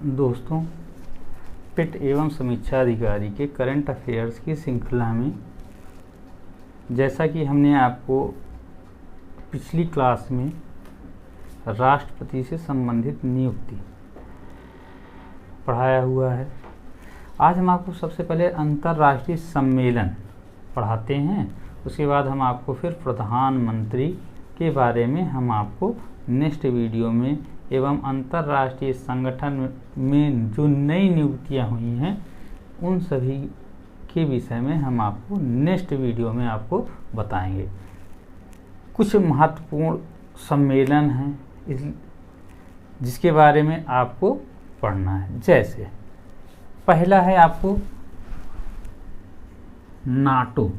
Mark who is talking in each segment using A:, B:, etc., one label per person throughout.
A: दोस्तों, पिट एवं समीक्षा अधिकारी के करंट अफेयर्स की श्रृंखला में जैसा कि हमने आपको पिछली क्लास में राष्ट्रपति से संबंधित नियुक्ति पढ़ाया हुआ है, आज हम आपको सबसे पहले अंतर्राष्ट्रीय सम्मेलन पढ़ाते हैं। उसके बाद हम आपको फिर प्रधानमंत्री के बारे में हम आपको नेक्स्ट वीडियो में एवं अंतर्राष्ट्रीय संगठन में जो नई नियुक्तियां हुई हैं उन सभी के विषय में हम आपको नेक्स्ट वीडियो में आपको बताएंगे। कुछ महत्वपूर्ण सम्मेलन हैं जिसके बारे में आपको पढ़ना है। जैसे पहला है आपको नाटो।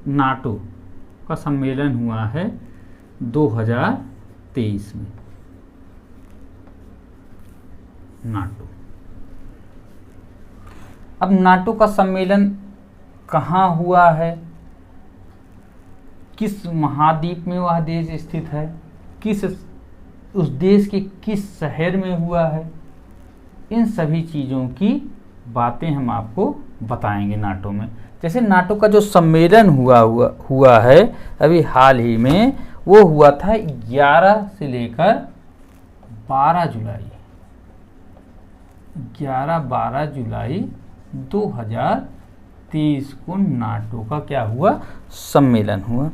A: नाटो का सम्मेलन हुआ है 2023 में। अब नाटो का सम्मेलन कहाँ हुआ है, किस महाद्वीप में वह देश स्थित है, उस देश के किस शहर में हुआ है, इन सभी चीज़ों की बातें हम आपको बताएंगे नाटो में। जैसे नाटो का जो सम्मेलन हुआ है अभी हाल ही में, वो हुआ था 11 से लेकर 12 जुलाई 2023 को नाटो का क्या हुआ, सम्मेलन हुआ।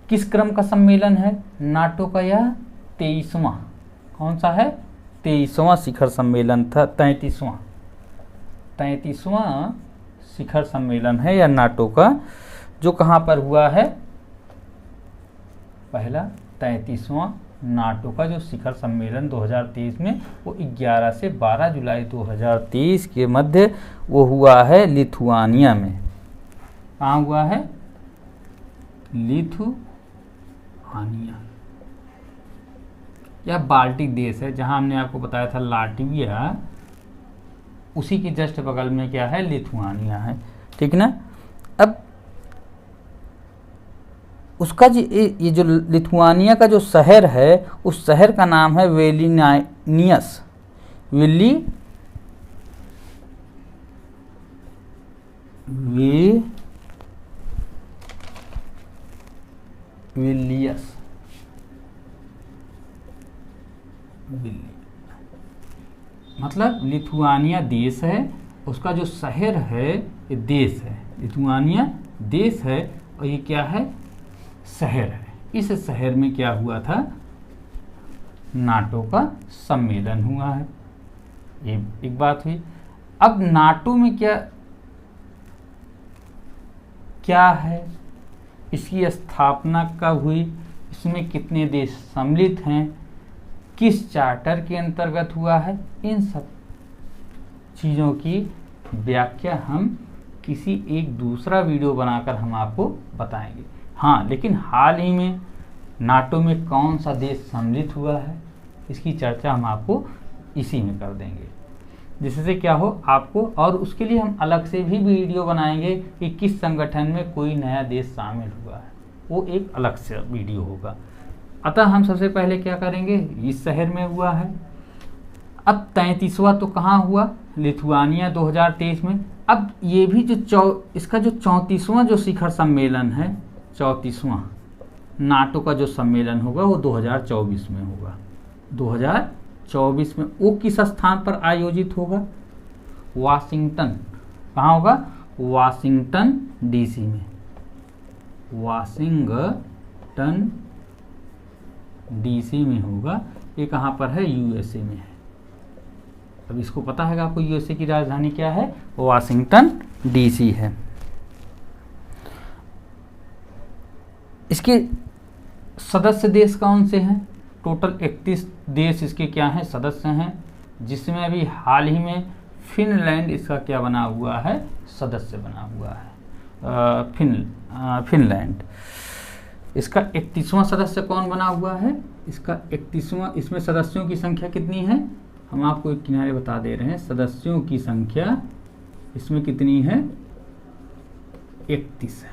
A: किस क्रम का सम्मेलन है नाटो का? यह 23वां, कौन सा है? 23वां शिखर सम्मेलन था। 33वां शिखर सम्मेलन है या नाटो का, जो कहाँ पर हुआ है? पहला 33वां नाटो का जो शिखर सम्मेलन 2023 में, वो 11 से 12 जुलाई 2023 के मध्य वो हुआ है लिथुआनिया में। कहाँ हुआ है? लिथुआनिया। यह बाल्टिक देश है, जहां हमने आपको बताया था लाटविया, उसी के जस्ट बगल में क्या है? लिथुआनिया है। ठीक ना। अब उसका ये जो लिथुआनिया का जो शहर है, उस शहर का नाम है विल्नियस। मतलब लिथुआनिया देश है, उसका जो शहर है ये देश है। लिथुआनिया देश है और ये क्या है? शहर है। इस शहर में क्या हुआ था? नाटो का सम्मेलन हुआ है। ये एक बात हुई। अब नाटो में क्या है, इसकी स्थापना कब हुई, इसमें कितने देश सम्मिलित हैं, किस चार्टर के अंतर्गत हुआ है, इन सब चीज़ों की व्याख्या हम किसी एक दूसरा वीडियो बनाकर हम आपको बताएंगे। हाँ, लेकिन हाल ही में नाटो में कौन सा देश सम्मिलित हुआ है, इसकी चर्चा हम आपको इसी में कर देंगे, जिससे क्या हो आपको, और उसके लिए हम अलग से भी वीडियो बनाएंगे कि किस संगठन में कोई नया देश शामिल हुआ है, वो एक अलग से वीडियो होगा। अतः हम सबसे पहले क्या करेंगे, इस शहर में हुआ है। अब 33वां तो कहाँ हुआ? लिथुआनिया 2023 में। अब ये भी इसका जो 34वां जो शिखर सम्मेलन है, 34वां नाटो का जो सम्मेलन होगा वो 2024 में होगा। 2024 में वो किस स्थान पर आयोजित होगा? वाशिंगटन। कहाँ होगा? वाशिंगटन डीसी में। वाशिंगटन डीसी में होगा। ये कहाँ पर है? यूएसए में है। अब इसको पता है आपको यूएसए की राजधानी क्या है? वाशिंगटन डीसी है। इसके सदस्य देश कौन से हैं? टोटल 31 देश इसके क्या हैं? सदस्य हैं, जिसमें अभी हाल ही में फिनलैंड इसका क्या बना हुआ है? सदस्य बना हुआ है। फिनलैंड इसका 31वां सदस्य कौन बना हुआ है? इसका 31वां, इसमें सदस्यों की संख्या कितनी है? हम आपको एक किनारे बता दे रहे हैं। सदस्यों की संख्या इसमें कितनी है? 31 है।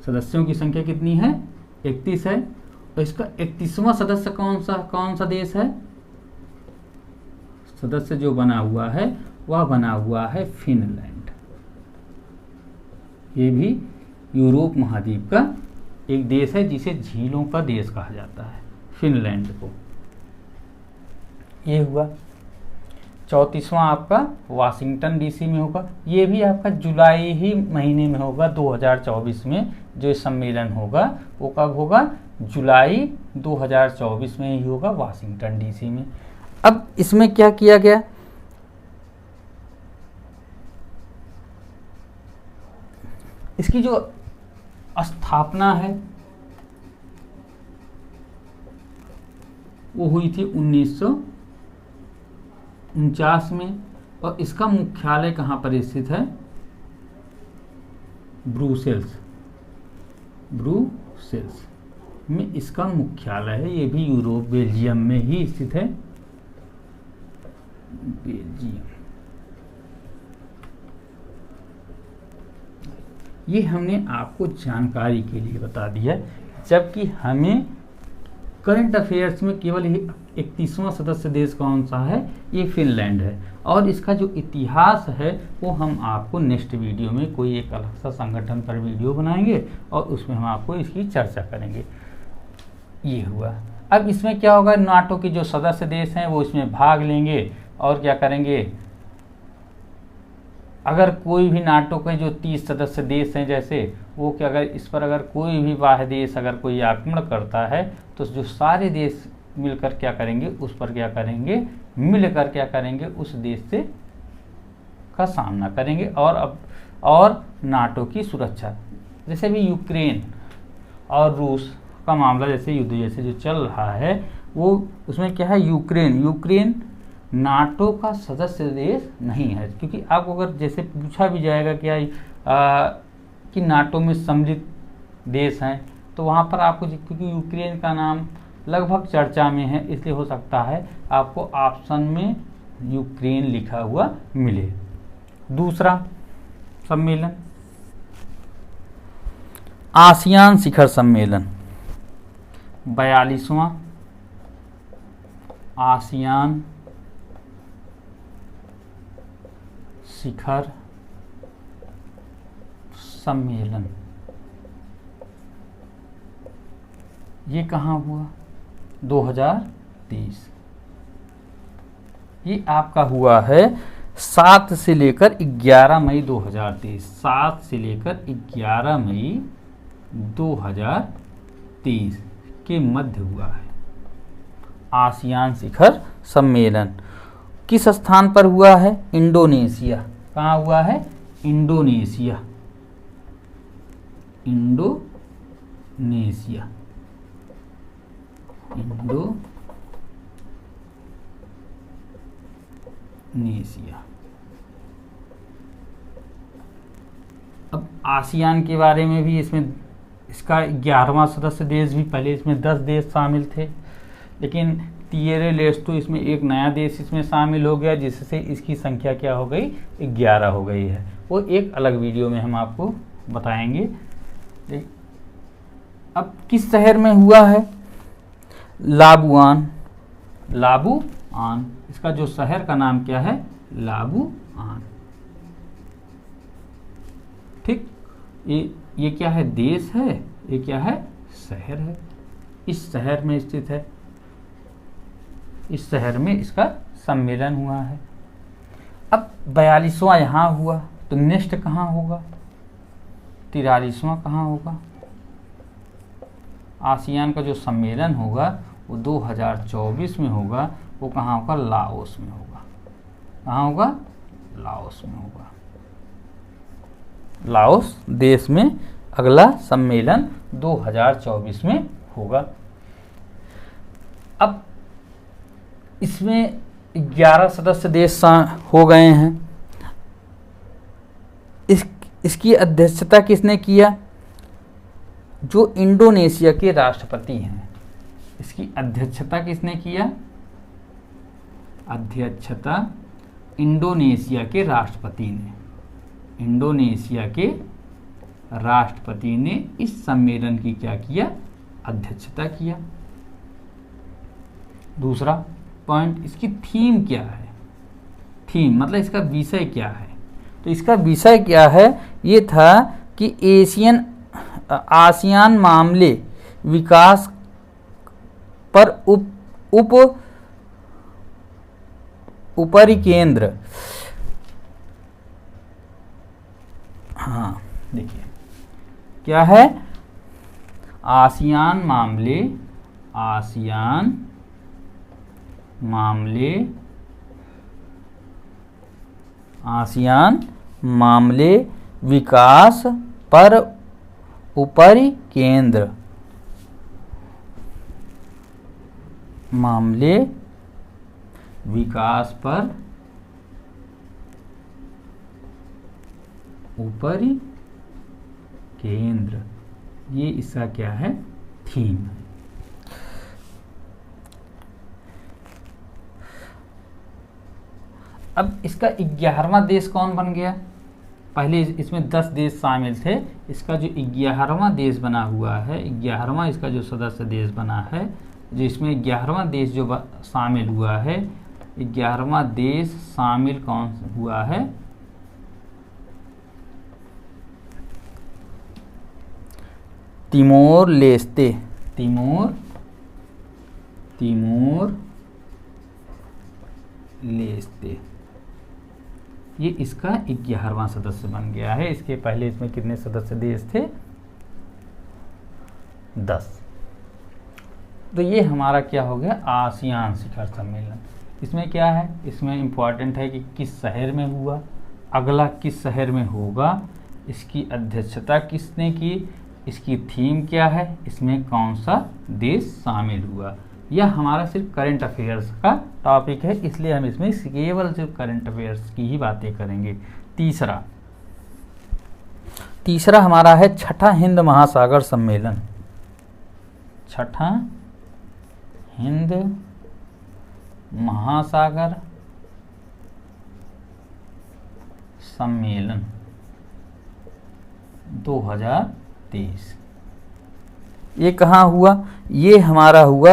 A: सदस्यों की संख्या कितनी है? 31 है। और इसका 31वां सदस्य कौन सा देश है? सदस्य जो बना हुआ है वह बना हुआ है फिनलैंड। ये भी यूरोप महाद्वीप का एक देश है जिसे झीलों का देश कहा जाता है, फिनलैंड को। ये हुआ। 34वां आपका वाशिंगटन डीसी में होगा। ये भी आपका जुलाई ही महीने में होगा 2024 में। जो सम्मेलन होगा वो कब होगा? जुलाई 2024 में ही होगा वाशिंगटन डीसी में। अब इसमें क्या किया गया? इसकी जो स्थापना है वो हुई थी 1949 में। और इसका मुख्यालय कहाँ पर स्थित है? ब्रुसेल्स में इसका मुख्यालय है। ये भी यूरोप बेल्जियम में ही स्थित है। बेल्जियम। ये हमने आपको जानकारी के लिए बता दिया, जबकि हमें करंट अफेयर्स में केवल 31वां सदस्य देश कौन सा है? ये फिनलैंड है। और इसका जो इतिहास है वो हम आपको नेक्स्ट वीडियो में कोई एक अलग सा संगठन पर वीडियो बनाएंगे और उसमें हम आपको इसकी चर्चा करेंगे। ये हुआ। अब इसमें क्या होगा? नाटो के जो सदस्य देश हैं वो इसमें भाग लेंगे और क्या करेंगे? अगर कोई भी नाटो के जो 30 सदस्य देश हैं जैसे वो क्या, अगर इस पर अगर कोई भी बाह्य देश अगर कोई आक्रमण करता है तो जो सारे देश मिलकर क्या करेंगे? उस पर क्या करेंगे? मिलकर क्या करेंगे? उस देश से का सामना करेंगे। और नाटो की सुरक्षा, जैसे भी यूक्रेन और रूस का मामला जैसे युद्ध जैसे जो चल रहा है वो उसमें क्या है? यूक्रेन नाटो का सदस्य देश नहीं है। क्योंकि आपको अगर जैसे पूछा भी जाएगा क्या कि नाटो में सम्मिलित देश हैं तो वहाँ पर आपको, क्योंकि यूक्रेन का नाम लगभग चर्चा में है इसलिए हो सकता है आपको ऑप्शन में यूक्रेन लिखा हुआ मिले। दूसरा सम्मेलन आसियान शिखर सम्मेलन, 42वां आसियान शिखर सम्मेलन। ये कहाँ हुआ? 2023। ये आपका हुआ है 7 से लेकर 11 मई 2023। 7 से लेकर 11 मई 2023 के मध्य हुआ है आसियान शिखर सम्मेलन। किस स्थान पर हुआ है? इंडोनेशिया। कहाँ हुआ है? इंडोनेशिया। अब आसियान के बारे में भी इसमें इसका 11वां सदस्य देश भी, पहले इसमें 10 देश शामिल थे लेकिन तिएरे लेस्टो इसमें एक नया देश इसमें शामिल हो गया जिससे इसकी संख्या क्या हो गई? 11 हो गई है। वो एक अलग वीडियो में हम आपको बताएंगे। अब किस शहर में हुआ है? लाबुआन। इसका जो शहर का नाम क्या है? लाबुआन। ठीक। ये क्या है? देश है। ये क्या है? शहर है। इस शहर में स्थित है। इस शहर में इसका सम्मेलन हुआ है। अब 42वां यहाँ हुआ तो नेक्स्ट कहाँ होगा? 43वां कहाँ होगा? आसियान का जो सम्मेलन होगा वो 2024 में होगा। वो कहाँ होगा? लाओस में होगा। कहाँ होगा? लाओस में होगा। लाओस देश में अगला सम्मेलन 2024 में होगा। अब इसमें 11 सदस्य देश हो गए हैं। इसकी अध्यक्षता किसने किया? जो इंडोनेशिया के राष्ट्रपति हैं। इसकी अध्यक्षता किसने किया? अध्यक्षता इंडोनेशिया के राष्ट्रपति ने। इंडोनेशिया के राष्ट्रपति ने इस सम्मेलन की क्या किया, अध्यक्षता किया। दूसरा पॉइंट, इसकी थीम क्या है, थीम मतलब इसका विषय क्या है। तो इसका विषय क्या है, ये था कि आसियान मामले विकास पर ऊपरी केंद्र। हाँ देखिए क्या है, आसियान मामले विकास पर ऊपरी केंद्र, मामले विकास पर ऊपरी केंद्र, ये इसका क्या है, थीम है। अब इसका 11वां देश कौन बन गया, पहले इसमें 10 देश शामिल थे, इसका जो 11वां देश बना हुआ है, 11वां इसका जो सदस्य देश बना है, जो इसमें 11वां देश जो शामिल हुआ है, 11वां देश शामिल कौन हुआ है, तिमोर लेस्ते, तिमोर लेस्ते, ये इसका 11वां सदस्य बन गया है। इसके पहले इसमें कितने सदस्य देश थे, 10। तो ये हमारा क्या हो गया, आसियान शिखर सम्मेलन। इसमें क्या है, इसमें इम्पॉर्टेंट है कि किस शहर में हुआ, अगला किस शहर में होगा, इसकी अध्यक्षता किसने की, इसकी थीम क्या है, इसमें कौन सा देश शामिल हुआ। यह हमारा सिर्फ करंट अफेयर्स का टॉपिक है, इसलिए हम इसमें केवल सिर्फ करंट अफेयर्स की ही बातें करेंगे। तीसरा हमारा है छठा हिंद महासागर सम्मेलन, छठा हिंद महासागर सम्मेलन 2023। ये कहाँ हुआ, ये हमारा हुआ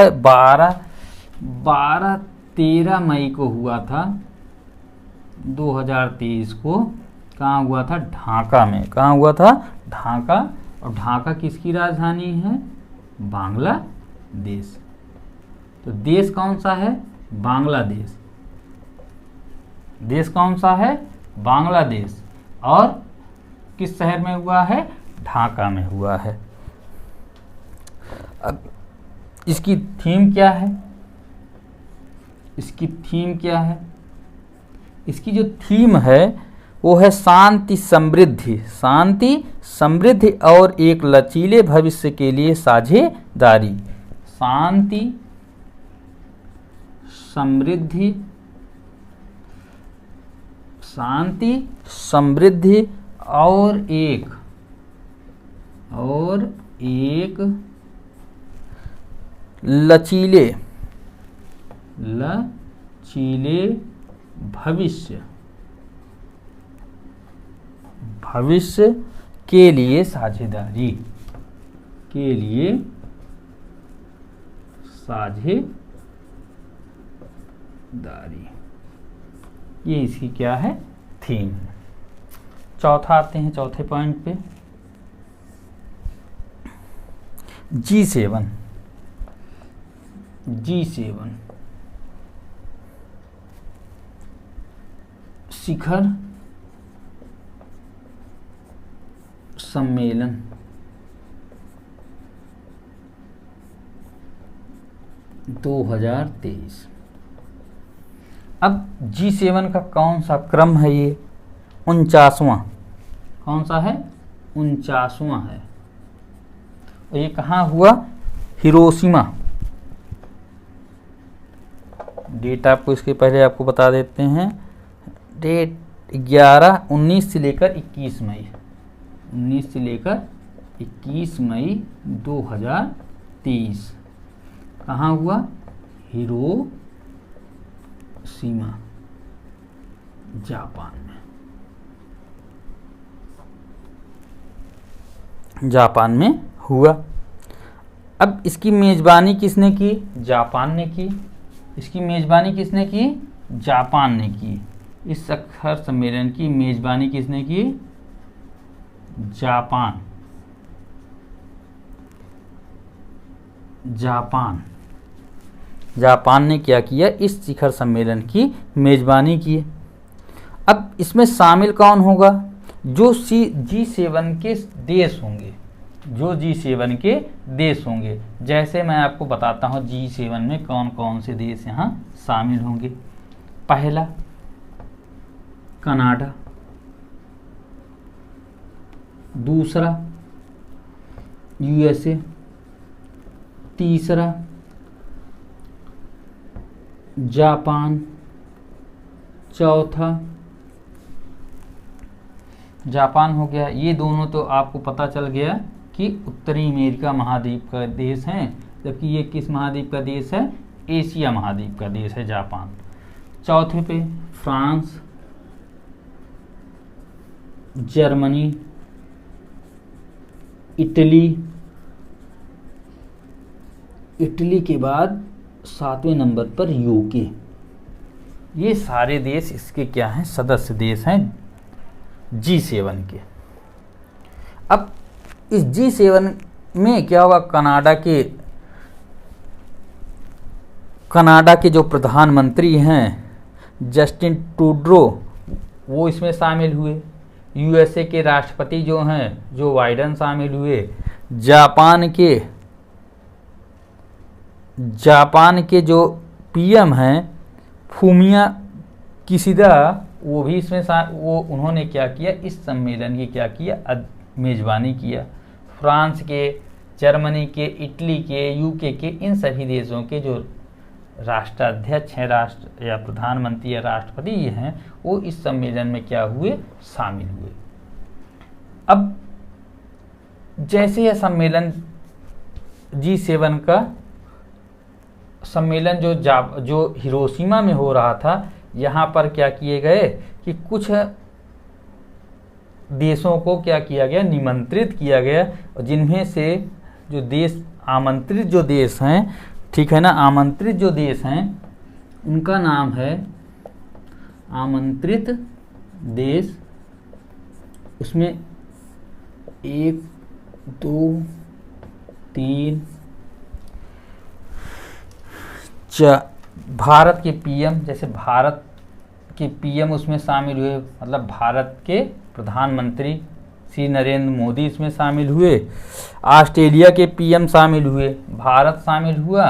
A: 13 मई को हुआ था 2023 को। कहाँ हुआ था, ढाका में। कहाँ हुआ था, ढाका। और ढाका किसकी राजधानी है, बांग्लादेश। तो देश कौन सा है, बांग्लादेश। देश कौन सा है, बांग्लादेश। और किस शहर में हुआ है, ढाका में हुआ है। अब इसकी थीम क्या है, इसकी थीम क्या है, इसकी जो थीम है वो है शांति समृद्धि, शांति समृद्धि और एक लचीले भविष्य के लिए साझेदारी। शांति समृद्धि, शांति समृद्धि और एक लचीले भविष्य के लिए साझेदारी, के लिए साझेदारी, ये इसकी क्या है, थीम। चौथा आते हैं, चौथे पॉइंट पे, G7 शिखर सम्मेलन 2023। अब G7 का कौन सा क्रम है, ये 49वां। कौन सा है, 49वां है। और ये कहाँ हुआ, हिरोशिमा। डेट आपको इसके पहले आपको बता देते हैं, डेट 19 से लेकर 21 मई, 19 से लेकर 21 मई 2023 कहाँ हुआ, हिरोशिमा, जापान में। जापान में हुआ। अब इसकी मेज़बानी किसने की? जापान ने की। इसकी मेज़बानी किसने की? जापान ने की। इस शिखर सम्मेलन की मेज़बानी किसने की? जापान। जापान ने क्या किया? इस शिखर सम्मेलन की मेज़बानी की। अब इसमें शामिल कौन होगा? जो G7 के देश होंगे, जो G7 के देश होंगे। जैसे मैं आपको बताता हूँ G7 में कौन कौन से देश यहाँ शामिल होंगे। पहला कनाडा, दूसरा USA, तीसरा जापान, चौथा जापान हो गया। ये दोनों तो आपको पता चल गया कि उत्तरी अमेरिका महाद्वीप का देश है, जबकि ये किस महाद्वीप का देश है? एशिया महाद्वीप का देश है जापान। चौथे पे फ्रांस, जर्मनी, इटली के बाद 7वें नंबर पर यूके। ये सारे देश इसके क्या हैं? सदस्य देश हैं G7 के। अब इस G7 में क्या होगा? कनाडा के जो प्रधानमंत्री हैं जस्टिन ट्रूडो, वो इसमें शामिल हुए। USA के राष्ट्रपति जो हैं जो बाइडेन शामिल हुए। जापान के जो PM हैं फूमिया किशिदा, वो भी इसमें उन्होंने क्या किया? इस सम्मेलन की क्या किया? मेज़बानी किया। फ्रांस के, जर्मनी के, इटली के, यूके के, इन सभी देशों के जो राष्ट्राध्यक्ष हैं, राष्ट्र या प्रधानमंत्री या राष्ट्रपति हैं, वो इस सम्मेलन में क्या हुए? शामिल हुए। अब जैसे यह सम्मेलन G7 का सम्मेलन जो हिरोशिमा में हो रहा था, यहाँ पर क्या किए गए कि कुछ देशों को क्या किया गया? निमंत्रित किया गया, और जिनमें से जो देश आमंत्रित जो देश हैं, ठीक है ना, आमंत्रित जो देश हैं उनका नाम है आमंत्रित देश। उसमें 1 2 3 भारत के PM, जैसे भारत के PM उसमें शामिल हुए, मतलब भारत के प्रधानमंत्री श्री नरेंद्र मोदी इसमें शामिल हुए। ऑस्ट्रेलिया के PM शामिल हुए, भारत शामिल हुआ,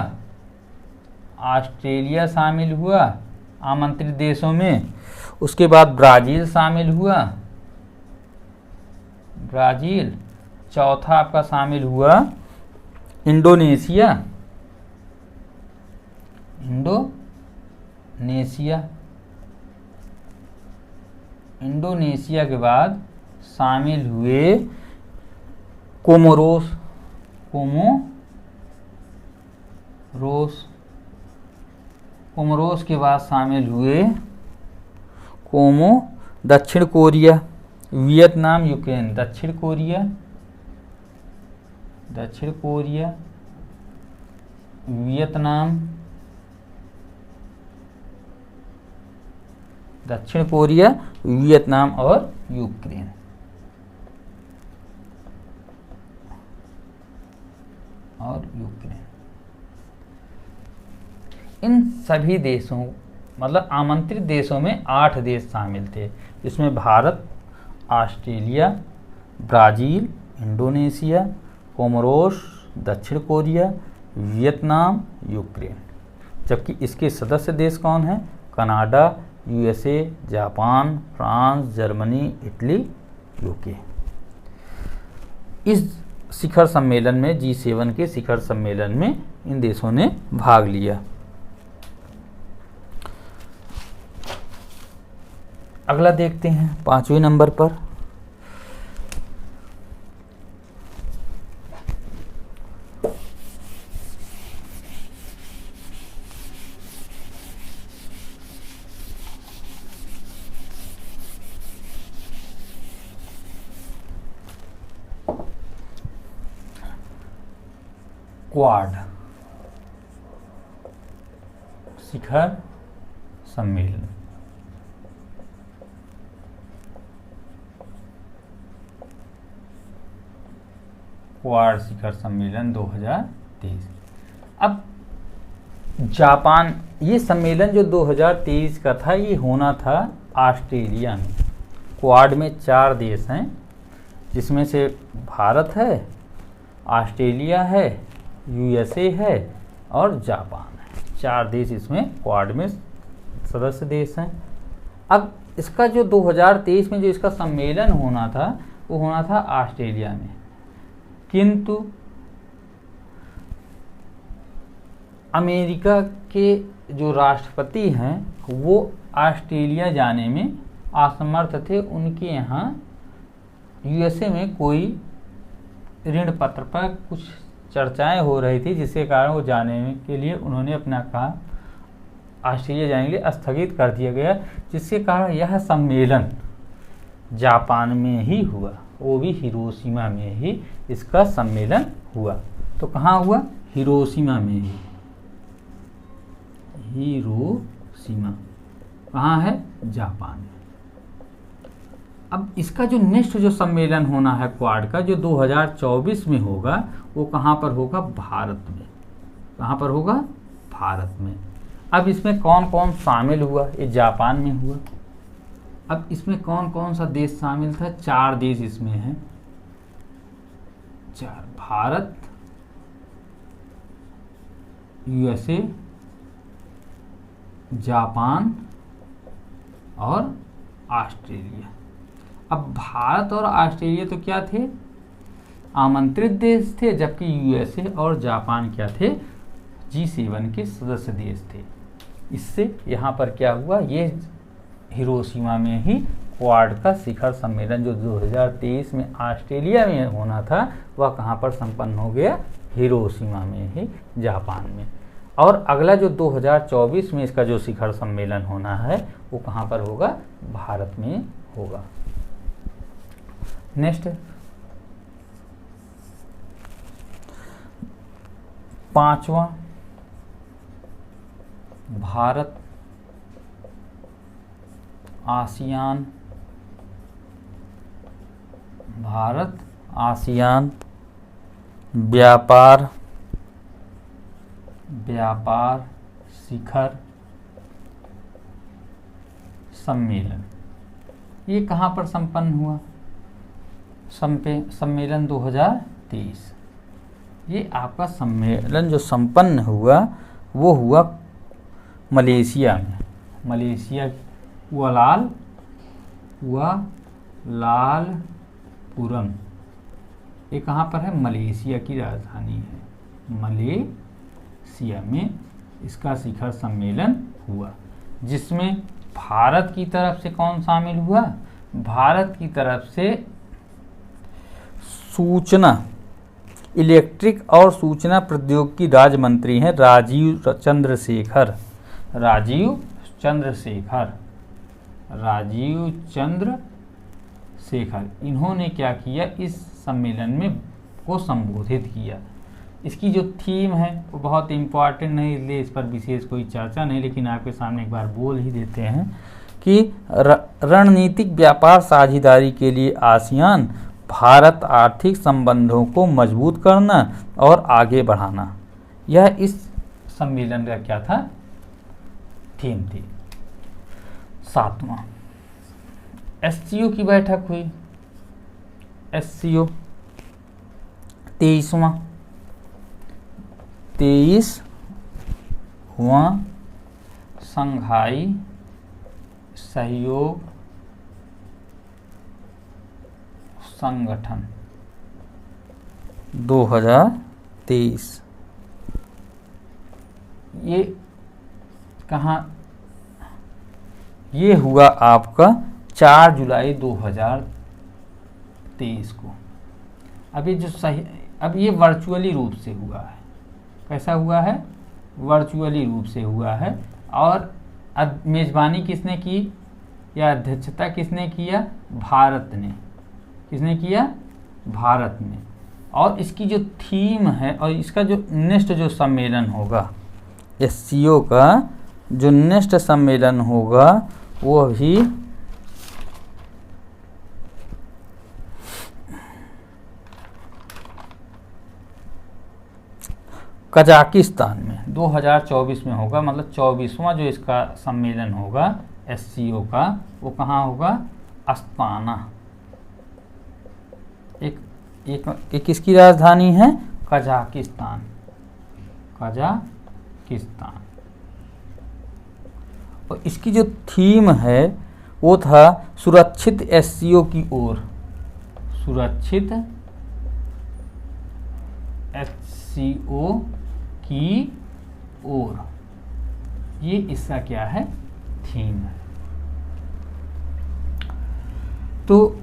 A: ऑस्ट्रेलिया शामिल हुआ आमंत्रित देशों में। उसके बाद ब्राज़ील शामिल हुआ, ब्राज़ील। चौथा आपका शामिल हुआ इंडोनेशिया, इंडोनेशिया के बाद शामिल हुए कोमोरोस के बाद शामिल हुए दक्षिण कोरिया, वियतनाम, यूक्रेन। दक्षिण कोरिया, वियतनाम, दक्षिण कोरिया, वियतनाम और यूक्रेन। इन सभी देशों, मतलब आमंत्रित देशों में 8 देश शामिल थे, जिसमें Bharat, Australia, Brazil, Indonesia, Comoros, दक्षिण कोरिया, वियतनाम, यूक्रेन। जबकि इसके सदस्य देश कौन हैं? Canada, USA, Japan, France, Germany, Italy, UK. इस शिखर सम्मेलन में, G7 के शिखर सम्मेलन में इन देशों ने भाग लिया। अगला देखते हैं 5वें नंबर पर। क्वाड शिखर सम्मेलन। क्वाड शिखर सम्मेलन 2023। अब जापान, ये सम्मेलन जो 2023 का था ये होना था ऑस्ट्रेलिया में। क्वाड में 4 देश हैं जिसमें से भारत है, ऑस्ट्रेलिया है, यूएसए है और जापान है। 4 देश इसमें क्वाड में सदस्य देश हैं। अब इसका जो 2023 में जो इसका सम्मेलन होना था वो होना था ऑस्ट्रेलिया में, किंतु अमेरिका के जो राष्ट्रपति हैं वो ऑस्ट्रेलिया जाने में असमर्थ थे। उनके यहाँ यूएसए में कोई ऋण पत्र पर कुछ चर्चाएं हो रही थी, जिसके कारण वो जाने के लिए उन्होंने अपना काम ऑस्ट्रेलिया जाने के लिए स्थगित कर दिया गया, जिसके कारण यह सम्मेलन जापान में ही हुआ, वो भी हिरोशिमा में ही इसका सम्मेलन हुआ। तो कहाँ हुआ? हिरोशिमा में ही। हिरोशिमा कहाँ है? जापान में। अब इसका जो नेक्स्ट जो सम्मेलन होना है क्वाड का, जो 2024 में होगा, वो कहाँ पर होगा? भारत में। कहाँ पर होगा? भारत में। अब इसमें कौन कौन शामिल हुआ? ये जापान में हुआ। अब इसमें कौन कौन सा देश शामिल था? 4 देश इसमें हैं। 4, भारत, यूएसए, जापान और ऑस्ट्रेलिया। अब भारत और ऑस्ट्रेलिया तो क्या थे? आमंत्रित देश थे, जबकि यूएसए और जापान क्या थे? G7 के सदस्य देश थे। इससे यहाँ पर क्या हुआ? ये हिरोशिमा में ही क्वाड का शिखर सम्मेलन जो 2023 में ऑस्ट्रेलिया में होना था, वह कहाँ पर संपन्न हो गया? हिरोशिमा में ही, जापान में। और अगला जो 2024 में इसका जो शिखर सम्मेलन होना है वो कहाँ पर होगा? भारत में होगा। नेक्स्ट 5वां, भारत आसियान व्यापार शिखर सम्मेलन। ये कहाँ पर संपन्न हुआ? सम्मेलन 2023। ये आपका सम्मेलन जो संपन्न हुआ वो हुआ मलेशिया में। मलेशिया कुआलालंपुरम, ये कहाँ पर है? मलेशिया की राजधानी है। मलेशिया में इसका शिखर सम्मेलन हुआ, जिसमें भारत की तरफ से कौन शामिल हुआ? भारत की तरफ से सूचना, इलेक्ट्रिक और सूचना प्रौद्योगिकी राज्य मंत्री हैं राजीव चंद्रशेखर। इन्होंने क्या किया? इस सम्मेलन में को संबोधित किया। इसकी जो थीम है वो बहुत इम्पॉर्टेंट नहीं, इसलिए इस पर विशेष कोई चर्चा नहीं, लेकिन आपके सामने एक बार बोल ही देते हैं कि रणनीतिक व्यापार साझेदारी के लिए आसियान भारत आर्थिक संबंधों को मजबूत करना और आगे बढ़ाना, यह इस सम्मेलन का क्या था? थीम थी। 7वां, एससीओ की बैठक हुई। एससीओ 23वां संघाई सहयोग संगठन 2023। ये कहाँ? ये हुआ आपका 4 जुलाई 2023 को। अब ये वर्चुअली रूप से हुआ है। कैसा हुआ है? वर्चुअली रूप से हुआ है। और मेज़बानी किसने की या अध्यक्षता किसने किया? भारत ने। किसने किया? भारत ने। और इसकी जो थीम है और इसका जो नेक्स्ट जो सम्मेलन होगा, SCO का जो नेक्स्ट सम्मेलन होगा वो भी कजाकिस्तान में 2024 में होगा। मतलब 24वां जो इसका सम्मेलन होगा SCO का, वो कहाँ होगा? अस्ताना। एक किसकी राजधानी है? कजाकिस्तान। कजाकिस्तान। और इसकी जो थीम है वो था सुरक्षित SCO की ओर। सुरक्षित SCO की ओर, ये इसका क्या है? थीम है। तो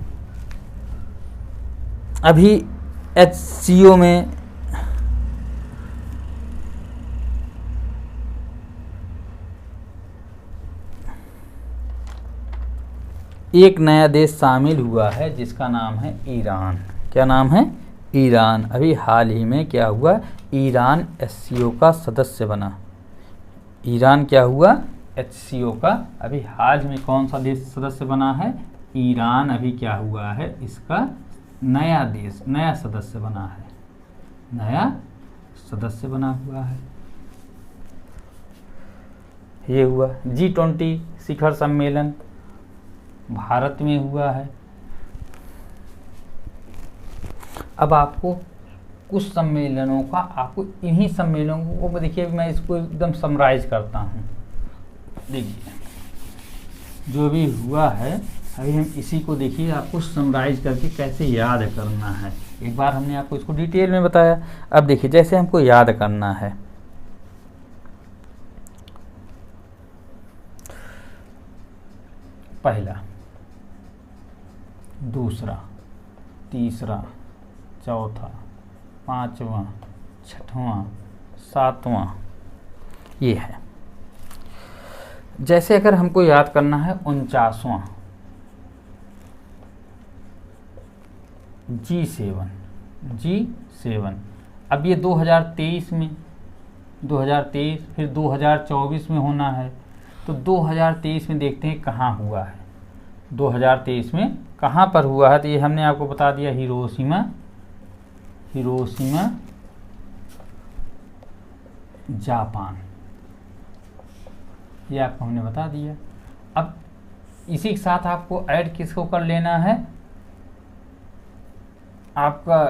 A: अभी HCO में एक नया देश शामिल हुआ है जिसका नाम है ईरान। क्या नाम है? ईरान। अभी हाल ही में क्या हुआ? ईरान SCO का सदस्य बना। ईरान क्या हुआ? HCO का अभी हाल में कौन सा देश सदस्य बना है? ईरान अभी क्या हुआ है? इसका नया देश, नया सदस्य बना है। नया सदस्य बना हुआ है। ये हुआ G20 शिखर सम्मेलन भारत में हुआ है। अब आपको कुछ सम्मेलनों का, आपको इन्हीं सम्मेलनों को देखिए, मैं इसको एकदम समराइज करता हूँ। देखिए जो भी हुआ है अभी हम इसी को देखिए, आपको समराइज करके कैसे याद करना है। एक बार हमने आपको इसको डिटेल में बताया। अब देखिए जैसे हमको याद करना है, पहला, दूसरा, तीसरा, चौथा, पांचवा, छठवां, सातवां, ये है। जैसे अगर हमको याद करना है 49वां G7। अब ये 2023 में, 2023 फिर 2024 में होना है। तो 2023 में देखते हैं कहाँ हुआ है। 2023 में कहाँ पर हुआ है? तो ये हमने आपको बता दिया, हिरोशिमा जापान, ये आपको हमने बता दिया। अब इसी के साथ आपको ऐड किसको कर लेना है? आपका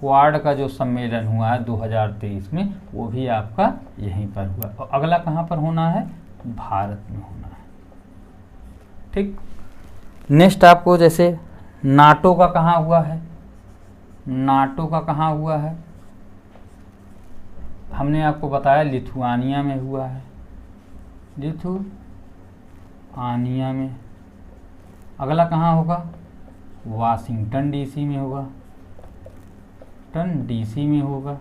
A: क्वाड का जो सम्मेलन हुआ है 2023 में, वो भी आपका यहीं पर हुआ। और अगला कहाँ पर होना है? भारत में होना है। ठीक। नेक्स्ट आपको जैसे नाटो का कहाँ हुआ है? नाटो का कहाँ हुआ है? हमने आपको बताया लिथुआनिया में हुआ है। लिथुआनिया में। अगला कहाँ होगा? वाशिंगटन DC में होगा। DC में होगा।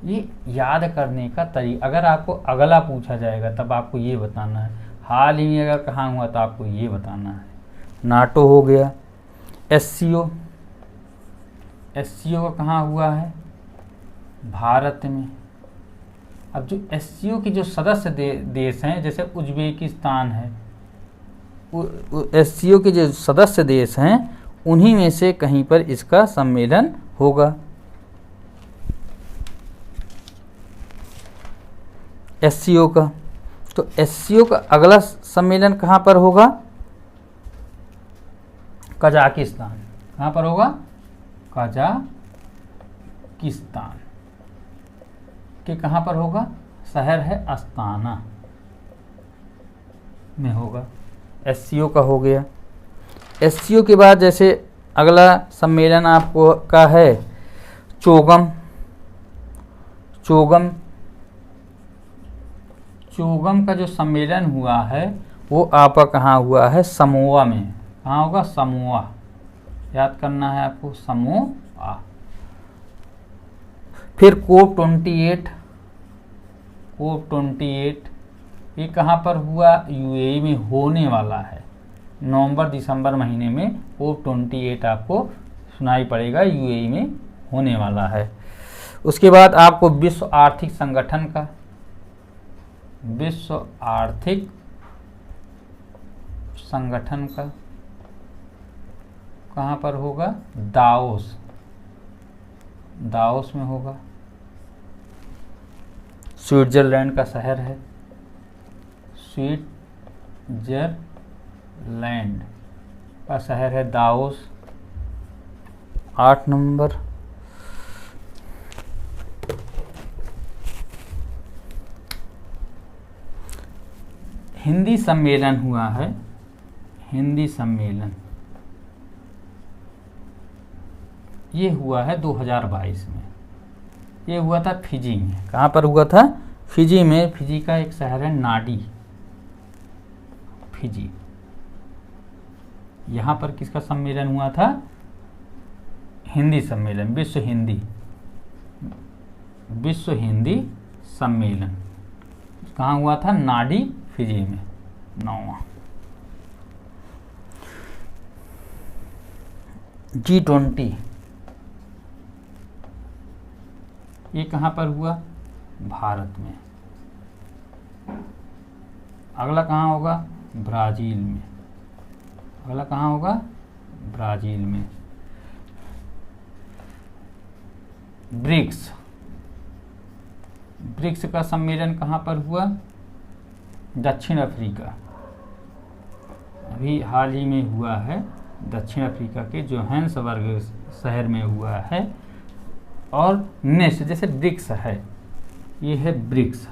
A: ये याद करने का तरीका, अगर आपको अगला पूछा जाएगा तब आपको ये बताना है। हाल ही में अगर कहाँ हुआ तो आपको ये बताना है। नाटो हो गया। SCO का कहाँ हुआ है? भारत में। अब जो SCO की जो सदस्य देश हैं, जैसे उज्बेकिस्तान है, SCO के जो सदस्य देश हैं उन्हीं में से कहीं पर इसका सम्मेलन होगा। SCO का, तो SCO का अगला सम्मेलन कहाँ पर होगा? कजाकिस्तान। कहाँ पर होगा? कजाकिस्तान के कहाँ पर होगा? शहर है अस्ताना में होगा। SCO का हो गया। SCO के बाद जैसे अगला सम्मेलन आपको का है चोगम का जो सम्मेलन हुआ है वो आपका कहाँ हुआ है? समोआ में। कहाँ होगा? समोआ। याद करना है आपको, समोआ। फिर COP 28 ये कहाँ पर हुआ? UAE में होने वाला है। नवंबर दिसंबर महीने में COP28 आपको सुनाई पड़ेगा, यूएई में होने वाला है। उसके बाद आपको विश्व आर्थिक संगठन का, विश्व आर्थिक संगठन का कहाँ पर होगा? दाओस, दाओस में होगा। स्विट्जरलैंड का शहर है, स्विट्जरलैंड का शहर है दाओस। 8 नंबर, हिंदी सम्मेलन हुआ है, हिंदी सम्मेलन ये हुआ है 2022 में। ये हुआ था फिजी में। कहाँ पर हुआ था? फिजी में। फिजी का एक शहर है नाडी, फिजी। यहाँ पर किसका सम्मेलन हुआ था? हिंदी सम्मेलन, विश्व हिंदी सम्मेलन कहाँ हुआ था? नाडी, फिजी में। 9वां G20 ये कहाँ पर हुआ? भारत में। अगला कहाँ होगा? ब्राज़ील में। अगला कहाँ होगा? ब्राज़ील में। ब्रिक्स, ब्रिक्स का सम्मेलन कहाँ पर हुआ? दक्षिण अफ्रीका। अभी हाल ही में हुआ है, दक्षिण अफ्रीका के जोहान्सबर्ग शहर में हुआ है। और नेक्स्ट जैसे ब्रिक्स है, ये है ब्रिक्स।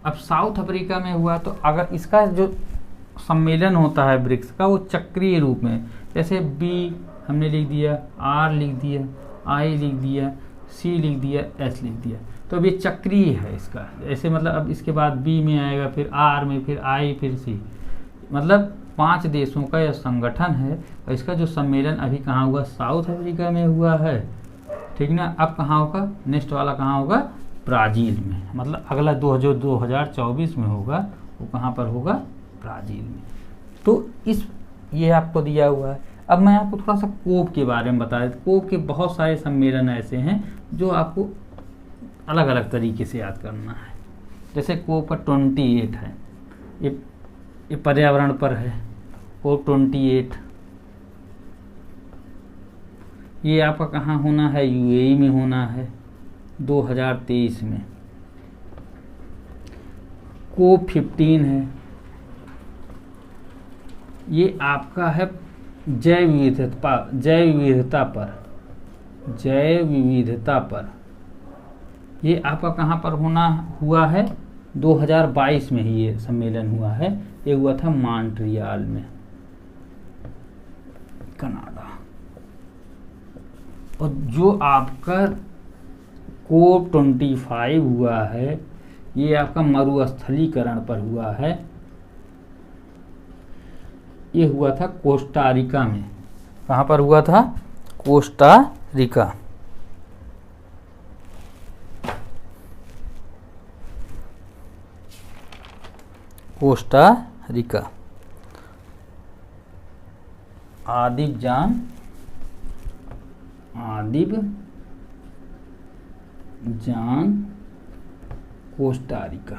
A: अब साउथ अफ्रीका में हुआ, तो अगर इसका जो सम्मेलन होता है ब्रिक्स का, वो चक्रीय रूप में, जैसे बी हमने लिख दिया, आर लिख दिया, आई लिख दिया, सी लिख दिया, एस लिख दिया, तो अब ये चक्रीय है इसका। ऐसे मतलब अब इसके बाद बी में आएगा, फिर आर में, फिर आई, फिर सी, मतलब 5 देशों का यह संगठन है। और इसका जो सम्मेलन अभी कहाँ हुआ? साउथ अफ्रीका में हुआ है, ठीक ना। अब कहाँ होगा? नेक्स्ट वाला कहाँ होगा? ब्राज़ील में। मतलब अगला 2024 में होगा, वो कहाँ पर होगा? ब्राज़ील में। तो ये आपको दिया हुआ है। अब मैं आपको थोड़ा सा कोप के बारे में बता देता हूँ। कोप के बहुत सारे सम्मेलन ऐसे हैं जो आपको अलग अलग तरीके से याद करना है। जैसे कोप का 28 है, ये पर्यावरण पर है, कोप 28। ये आपका कहाँ होना है? यूएई में होना है 2023 में। कोप 15 है, ये आपका है जैव विविधता पर। ये आपका कहाँ पर हुआ है? 2022 में ही ये सम्मेलन हुआ है। ये हुआ था मॉन्ट्रियल में, कनाडा। और जो आपका कोप 25 हुआ है, ये आपका मरुस्थलीकरण पर हुआ है। ये हुआ था कोस्टा रिका में। कहाँ पर हुआ था? Costa Rica. Costa Rica. आदिबजान कोस्टा रिका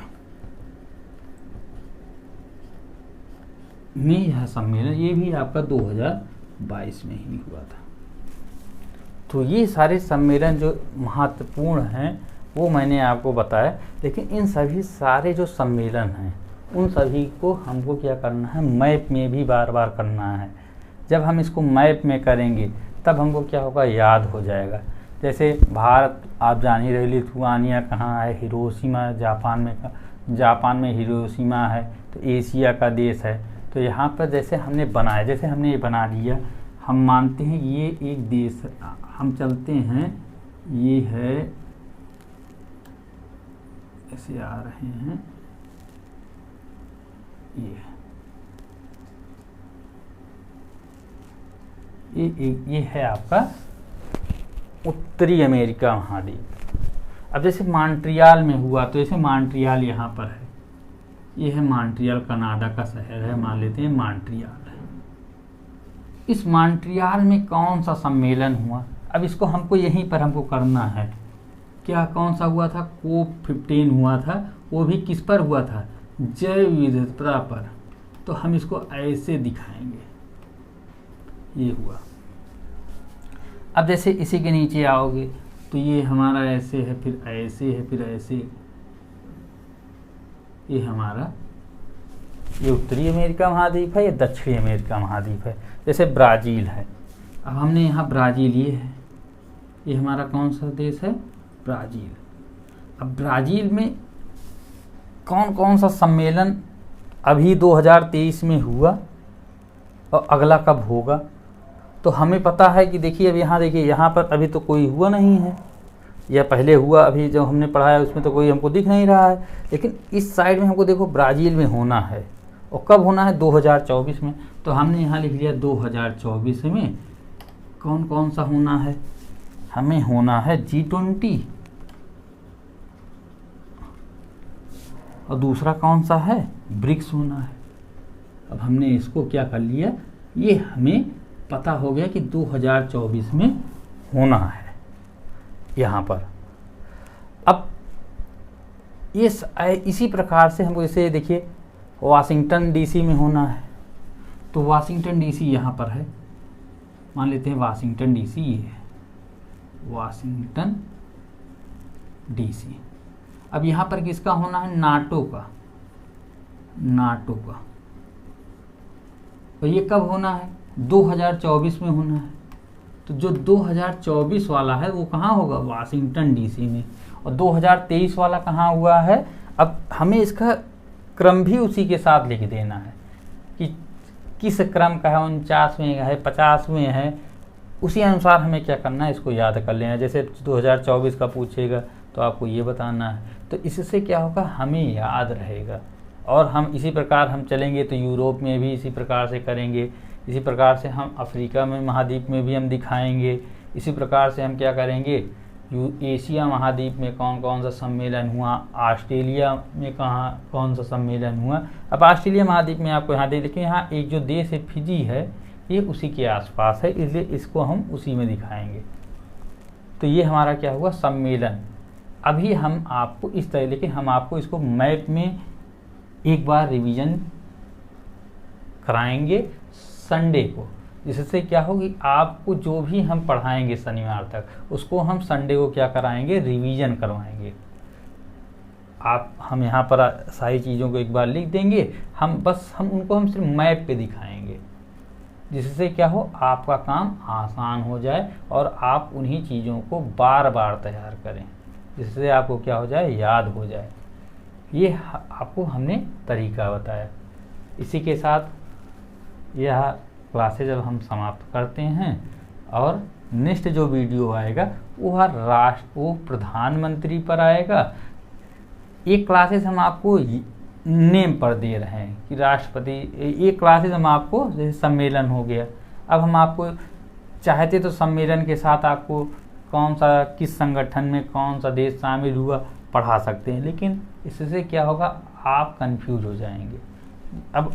A: में यह सम्मेलन, ये भी आपका 2022 में ही हुआ था। तो ये सारे सम्मेलन जो महत्वपूर्ण हैं वो मैंने आपको बताया। लेकिन इन सभी सारे जो सम्मेलन हैं उन सभी को हमको क्या करना है? मैप में भी बार बार करना है। जब हम इसको मैप में करेंगे तब हमको क्या होगा? याद हो जाएगा। जैसे भारत आप जान ही रहे, लिथुआनिया कहाँ है? हिरोशिमा, जापान में हिरोशिमा है, तो एशिया का देश है। तो यहाँ पर जैसे हमने बनाया, जैसे हमने ये बना लिया, हम मानते हैं ये एक देश, हम चलते हैं, ये है, ऐसे आ रहे हैं, ये है आपका उत्तरी अमेरिका महाद्वीप। अब जैसे मॉन्ट्रियल में हुआ, तो जैसे मॉन्ट्रियल यहाँ पर है, ये है मॉन्ट्रियल, कनाडा का शहर है, मान लेते हैं मॉन्ट्रियल। इस मॉन्ट्रियल में कौन सा सम्मेलन हुआ? अब इसको हमको यहीं पर हमको करना है। क्या कौन सा हुआ था? कोप 15 हुआ था। वो भी किस पर हुआ था? जैव विविधता पर। तो हम इसको ऐसे दिखाएंगे, ये हुआ। अब जैसे इसी के नीचे आओगे तो ये हमारा ऐसे है, फिर ऐसे है, फिर ऐसे। ये हमारा ये उत्तरी अमेरिका महाद्वीप है, ये दक्षिणी अमेरिका महाद्वीप है। जैसे ब्राज़ील है, अब हमने यहाँ ब्राज़ील ये है, ये हमारा कौन सा देश है? ब्राज़ील। अब ब्राज़ील में कौन कौन सा सम्मेलन अभी 2023 में हुआ और अगला कब होगा? तो हमें पता है कि देखिए, अब यहाँ देखिए, यहाँ पर अभी तो कोई हुआ नहीं है, या पहले हुआ, अभी जो हमने पढ़ा है उसमें तो कोई हमको दिख नहीं रहा है। लेकिन इस साइड में हमको देखो ब्राज़ील में होना है, और कब होना है? 2024 में। तो हमने यहाँ लिख लिया 2024 में कौन कौन सा होना है? हमें होना है G20, और दूसरा कौन सा है? ब्रिक्स होना है। अब हमने इसको क्या कर लिया, ये हमें पता हो गया कि 2024 में होना है यहाँ पर। अब ये इसी प्रकार से हमको, जैसे देखिए वाशिंगटन डीसी में होना है, तो वाशिंगटन डीसी यहाँ पर है, मान लेते हैं वाशिंगटन डीसी ये है, वाशिंगटन डीसी। अब यहाँ पर किसका होना है? नाटो का, नाटो का। तो ये कब होना है? 2024 में होना है। तो जो 2024 वाला है वो कहाँ होगा? वाशिंगटन डीसी में। और 2023 वाला कहाँ हुआ है? अब हमें इसका क्रम भी उसी के साथ लिख देना है कि किस क्रम का है, 49वें है, 50वें है, उसी अनुसार हमें क्या करना है, इसको याद कर लेना। जैसे 2024 का पूछेगा तो आपको ये बताना है, तो इससे क्या होगा, हमें याद रहेगा। और हम इसी प्रकार हम चलेंगे तो यूरोप में भी इसी प्रकार से करेंगे, इसी प्रकार से हम अफ्रीका में महाद्वीप में भी हम दिखाएंगे, इसी प्रकार से हम क्या करेंगे, एशिया महाद्वीप में कौन कौन सा सम्मेलन हुआ, ऑस्ट्रेलिया में कहाँ कौन सा सम्मेलन हुआ। अब ऑस्ट्रेलिया महाद्वीप में आपको यहाँ दे, लेकिन यहाँ एक जो देश है फिजी है, ये उसी के आसपास है, इसलिए इसको हम उसी में दिखाएंगे। तो ये हमारा क्या हुआ, सम्मेलन। अभी हम आपको इस तरह, लेकिन हम आपको इसको मैप में एक बार रिवीजन कराएंगे संडे को, जिससे क्या होगी, आपको जो भी हम पढ़ाएंगे शनिवार तक, उसको हम संडे को क्या कराएंगे, रिवीजन करवाएंगे। हम यहाँ पर सारी चीज़ों को एक बार लिख देंगे, हम उनको हम सिर्फ मैप पे दिखाएंगे, जिससे क्या हो, आपका काम आसान हो जाए और आप उन्हीं चीज़ों को बार बार तैयार करें, जिससे आपको क्या हो जाए, याद हो जाए। ये आपको हमने तरीका बताया। इसी के साथ यह क्लासेज अब हम समाप्त करते हैं, और नेक्स्ट जो वीडियो आएगा वो प्रधानमंत्री पर आएगा। एक क्लासेस हम आपको नेम पर दे रहे हैं कि राष्ट्रपति, एक क्लासेस हम आपको, जैसे सम्मेलन हो गया, अब हम आपको चाहते तो सम्मेलन के साथ आपको कौन सा, किस संगठन में कौन सा देश शामिल हुआ पढ़ा सकते हैं, लेकिन इससे क्या होगा, आप कंफ्यूज हो जाएंगे। अब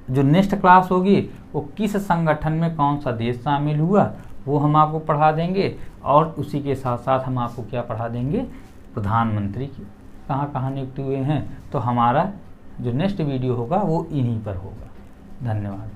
A: जो नेक्स्ट क्लास होगी वो किस संगठन में कौन सा देश शामिल हुआ वो हम आपको पढ़ा देंगे, और उसी के साथ साथ हम आपको क्या पढ़ा देंगे, प्रधानमंत्री की कहाँ कहाँ नियुक्त हुए हैं। तो हमारा जो नेक्स्ट वीडियो होगा वो इन्हीं पर होगा। धन्यवाद।